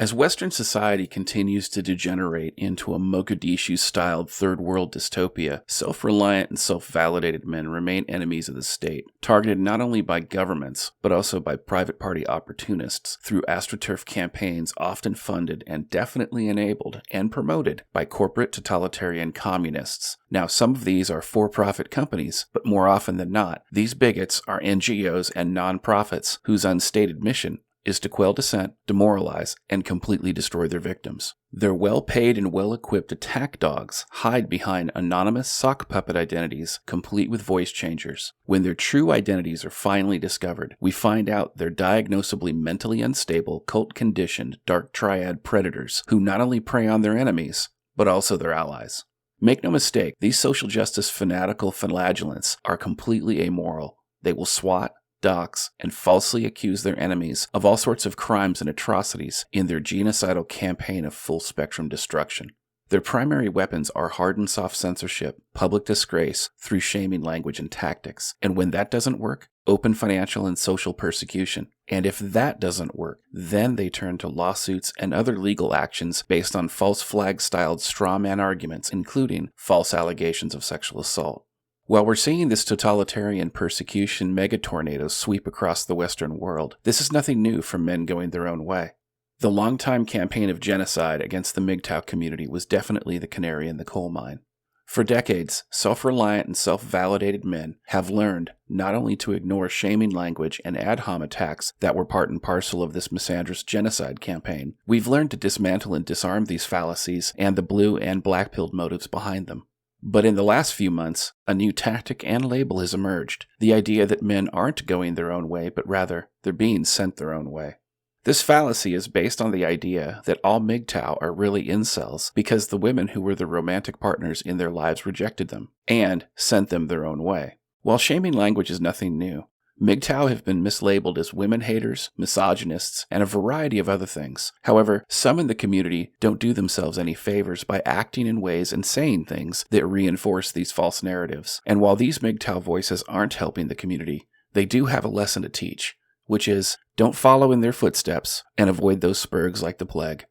As Western society continues to degenerate into a Mogadishu-styled third world dystopia, self-reliant and self-validated men remain enemies of the state, targeted not only by governments, but also by private party opportunists through AstroTurf campaigns often funded and definitely enabled and promoted by corporate totalitarian communists. Now, some of these are for-profit companies, but more often than not, these bigots are NGOs and non-profits whose unstated mission is to quell dissent, demoralize, and completely destroy their victims. Their well-paid and well-equipped attack dogs hide behind anonymous sock puppet identities complete with voice changers. When their true identities are finally discovered, we find out they're diagnosably mentally unstable, cult-conditioned, dark triad predators who not only prey on their enemies, but also their allies. Make no mistake, these social justice fanatical flagellants are completely amoral. They will swat, dox, and falsely accuse their enemies of all sorts of crimes and atrocities in their genocidal campaign of full-spectrum destruction. Their primary weapons are hard and soft censorship, public disgrace through shaming language and tactics, and when that doesn't work, open financial and social persecution. And if that doesn't work, then they turn to lawsuits and other legal actions based on false flag-styled straw man arguments, including false allegations of sexual assault. While we're seeing this totalitarian persecution megatornado sweep across the Western world, this is nothing new from men going their own way. The long-time campaign of genocide against the MGTOW community was definitely the canary in the coal mine. For decades, self-reliant and self-validated men have learned not only to ignore shaming language and ad hom attacks that were part and parcel of this misandrous genocide campaign, we've learned to dismantle and disarm these fallacies and the blue and black-pilled motives behind them. But in the last few months, a new tactic and label has emerged, the idea that men aren't going their own way, but rather, they're being sent their own way. This fallacy is based on the idea that all MGTOW are really incels because the women who were the romantic partners in their lives rejected them, and sent them their own way. While shaming language is nothing new, MGTOW have been mislabeled as women haters, misogynists, and a variety of other things. However, some in the community don't do themselves any favors by acting in ways and saying things that reinforce these false narratives. And while these MGTOW voices aren't helping the community, they do have a lesson to teach, which is, don't follow in their footsteps and avoid those spurgs like the plague.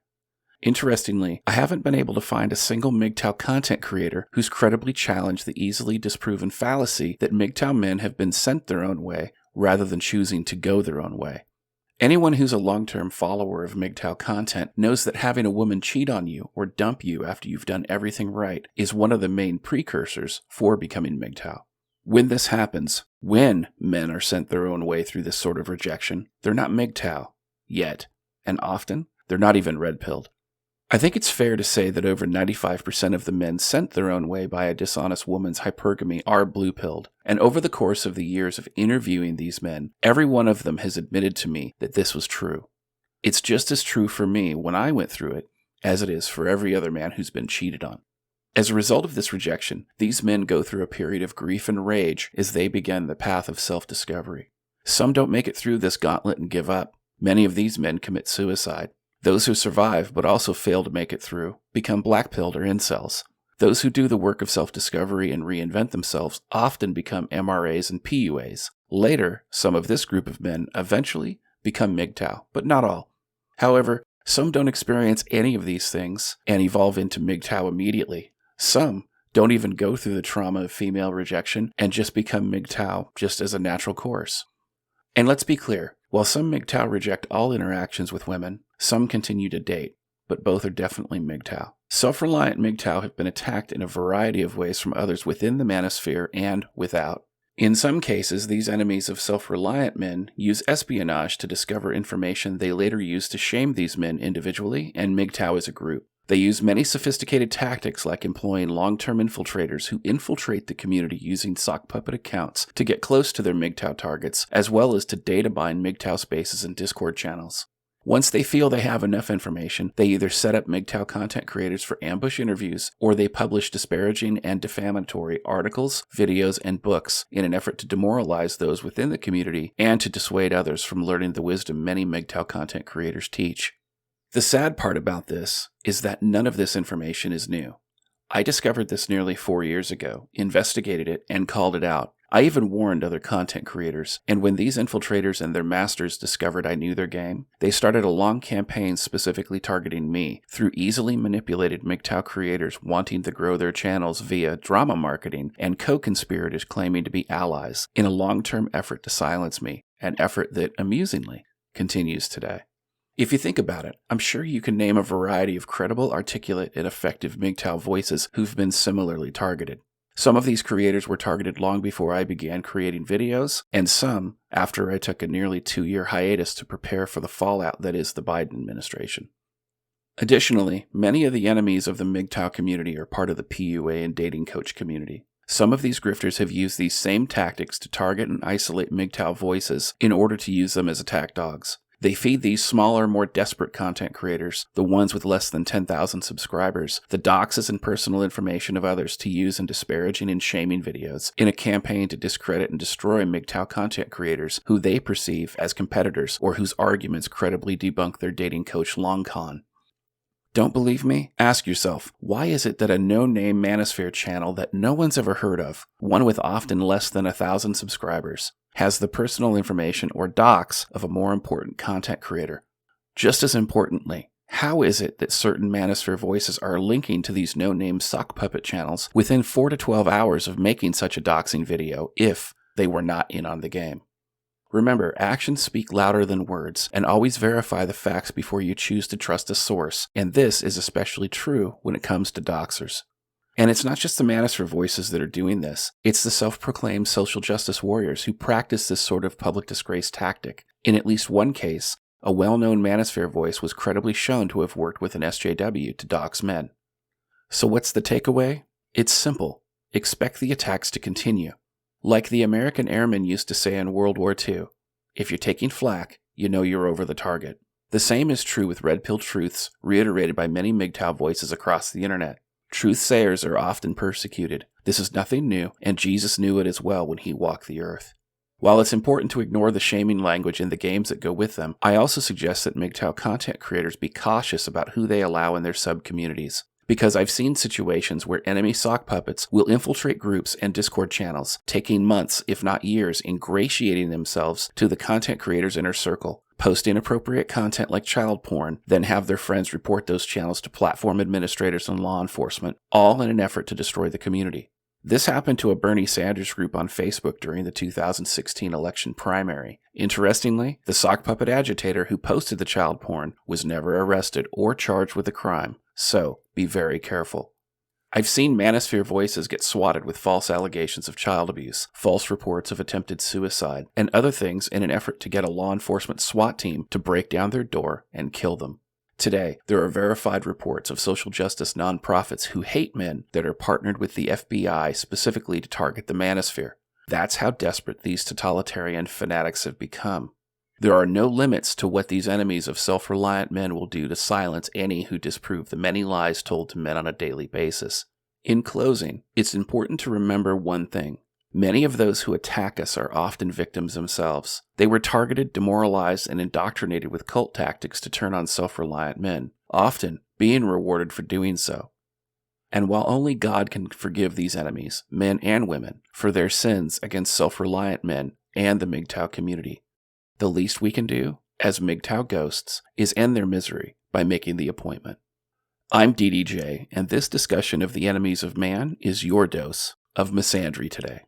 Interestingly, I haven't been able to find a single MGTOW content creator who's credibly challenged the easily disproven fallacy that MGTOW men have been sent their own way rather than choosing to go their own way. Anyone who's a long-term follower of MGTOW content knows that having a woman cheat on you or dump you after you've done everything right is one of the main precursors for becoming MGTOW. When this happens, when men are sent their own way through this sort of rejection, they're not MGTOW yet, and often they're not even red-pilled. I think it's fair to say that over 95% of the men sent their own way by a dishonest woman's hypergamy are blue-pilled, and over the course of the years of interviewing these men, every one of them has admitted to me that this was true. It's just as true for me when I went through it as it is for every other man who's been cheated on. As a result of this rejection, these men go through a period of grief and rage as they begin the path of self-discovery. Some don't make it through this gauntlet and give up. Many of these men commit suicide. Those who survive but also fail to make it through become black-pilled or incels. Those who do the work of self-discovery and reinvent themselves often become MRAs and PUAs. Later, some of this group of men eventually become MGTOW, but not all. However, some don't experience any of these things and evolve into MGTOW immediately. Some don't even go through the trauma of female rejection and just become MGTOW just as a natural course. And let's be clear, while some MGTOW reject all interactions with women, some continue to date, but both are definitely MGTOW. Self-reliant MGTOW have been attacked in a variety of ways from others within the manosphere and without. In some cases, these enemies of self-reliant men use espionage to discover information they later use to shame these men individually and MGTOW as a group. They use many sophisticated tactics like employing long-term infiltrators who infiltrate the community using sock puppet accounts to get close to their MGTOW targets, as well as to data mine MGTOW spaces and Discord channels. Once they feel they have enough information, they either set up MGTOW content creators for ambush interviews, or they publish disparaging and defamatory articles, videos, and books in an effort to demoralize those within the community and to dissuade others from learning the wisdom many MGTOW content creators teach. The sad part about this is that none of this information is new. I discovered this nearly 4 years ago, investigated it, and called it out. I even warned other content creators, and when these infiltrators and their masters discovered I knew their game, they started a long campaign specifically targeting me through easily manipulated MGTOW creators wanting to grow their channels via drama marketing and co-conspirators claiming to be allies in a long-term effort to silence me, an effort that, amusingly, continues today. If you think about it, I'm sure you can name a variety of credible, articulate, and effective MGTOW voices who've been similarly targeted. Some of these creators were targeted long before I began creating videos, and some after I took a nearly 2-year hiatus to prepare for the fallout that is the Biden administration. Additionally, many of the enemies of the MGTOW community are part of the PUA and dating coach community. Some of these grifters have used these same tactics to target and isolate MGTOW voices in order to use them as attack dogs. They feed these smaller, more desperate content creators, the ones with less than 10,000 subscribers, the doxes and personal information of others to use in disparaging and shaming videos in a campaign to discredit and destroy MGTOW content creators who they perceive as competitors or whose arguments credibly debunk their dating coach long con. Don't believe me? Ask yourself, why is it that a no-name Manosphere channel that no one's ever heard of, one with often less than 1,000 subscribers, has the personal information or docs of a more important content creator? Just as importantly, how is it that certain Manosphere voices are linking to these no-name sock puppet channels within 4 to 12 hours of making such a doxing video if they were not in on the game? Remember, actions speak louder than words, and always verify the facts before you choose to trust a source, and this is especially true when it comes to doxers. And it's not just the Manosphere voices that are doing this, it's the self-proclaimed social justice warriors who practice this sort of public disgrace tactic. In at least one case, a well-known Manosphere voice was credibly shown to have worked with an SJW to dox men. So what's the takeaway? It's simple. Expect the attacks to continue. Like the American airmen used to say in World War II, if you're taking flak, you know you're over the target. The same is true with red pill truths reiterated by many MGTOW voices across the internet. Truth-sayers are often persecuted. This is nothing new, and Jesus knew it as well when he walked the earth. While it's important to ignore the shaming language and the games that go with them, I also suggest that MGTOW content creators be cautious about who they allow in their sub-communities. Because I've seen situations where enemy sock puppets will infiltrate groups and Discord channels, taking months, if not years, ingratiating themselves to the content creator's inner circle, post inappropriate content like child porn, then have their friends report those channels to platform administrators and law enforcement, all in an effort to destroy the community. This happened to a Bernie Sanders group on Facebook during the 2016 election primary. Interestingly, the sock puppet agitator who posted the child porn was never arrested or charged with a crime, so be very careful. I've seen Manosphere voices get swatted with false allegations of child abuse, false reports of attempted suicide, and other things in an effort to get a law enforcement SWAT team to break down their door and kill them. Today, there are verified reports of social justice nonprofits who hate men that are partnered with the FBI specifically to target the Manosphere. That's how desperate these totalitarian fanatics have become. There are no limits to what these enemies of self-reliant men will do to silence any who disprove the many lies told to men on a daily basis. In closing, it's important to remember one thing. Many of those who attack us are often victims themselves. They were targeted, demoralized, and indoctrinated with cult tactics to turn on self-reliant men, often being rewarded for doing so. And while only God can forgive these enemies, men and women, for their sins against self-reliant men and the MGTOW community, the least we can do, as MGTOW ghosts, is end their misery by making the appointment. I'm DDJ, and this discussion of the enemies of man is your dose of misandry today.